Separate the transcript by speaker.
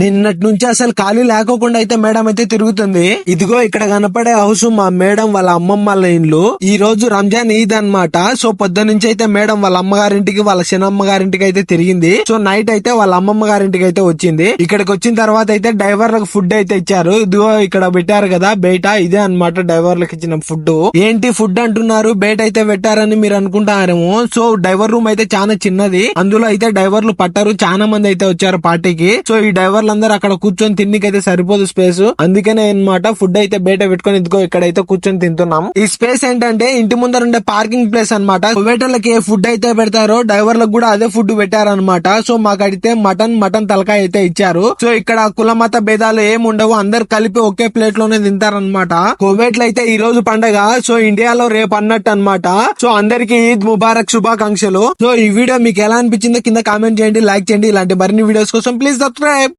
Speaker 1: నిన్నటి నుంచి అసలు ఖాళీ లేకోకుండా అయితే మేడం అయితే తిరుగుతుంది. ఇదిగో ఇక్కడ కనపడే హౌస్ మా మేడం వాళ్ళ అమ్మమ్మ వాళ్ళ ఇల్లు. ఈ రోజు రంజాన్ ఈద్ అన్నమాట. సో పొద్దు నుంచి అయితే మేడం వాళ్ళ అమ్మగారింటికి వాళ్ళ చిన్నమ్మ గారింటికి అయితే తిరిగింది. సో నైట్ అయితే వాళ్ళ అమ్మమ్మ గారింటికి అయితే వచ్చింది. ఇక్కడికి వచ్చిన తర్వాత అయితే డ్రైవర్లకు ఫుడ్ అయితే ఇచ్చారు. ఇదిగో ఇక్కడ పెట్టారు కదా బయట, ఇదే అన్నమాట డ్రైవర్లకు ఇచ్చిన ఫుడ్. ఏంటి ఫుడ్ అంటున్నారు, బయట అయితే పెట్టారని మీరు అనుకుంటారేమో. సో డ్రైవర్ రూమ్ అయితే చాలా చిన్నది, అందులో అయితే డ్రైవర్లు పట్టారు. చాలా మంది అయితే వచ్చారు పార్టీకి. సో ఈ డ్రైవర్లందరూ అక్కడ కూర్చొని తిన్నికైతే సరిపోదు స్పేస్, అందుకనే అన్నమాట ఫుడ్ అయితే బయట పెట్టుకొని ఇదిగో ఇక్కడైతే కూర్చొని తింటున్నాం. ఈ స్పేస్ ఏంటంటే ఇంటి ముందర ఉండే పార్కింగ్ ప్లేస్ అన్నమాట. వెయిటర్లకి ఏ ఫుడ్ అయితే పెడతారో డ్రైవర్లకు కూడా అదే ఫుడ్ పెట్టారనమాట. సో మాకైతే మటన్ తలకాయ అయితే ఇచ్చారు. సో ఇక్కడ కులమత భేదాలు ఏమి ఉండవు, అందరు కలిపి ఒకే ప్లేట్ లోనే తింటారనమాట. కువైట్ లో అయితే ఈ రోజు పండగ, సో ఇండియాలో రేపు అన్నట్టు అన్నమాట. సో అందరికి ఈద్ ముబారక్ శుభాకాంక్షలు. సో ఈ వీడియో మీకు ఎలా అనిపించిందో కింద కామెంట్ చేయండి, లైక్ చేయండి. ఇలాంటి మరిన్ని వీడియోస్ కోసం ప్లీజ్ సబ్స్క్రైబ్.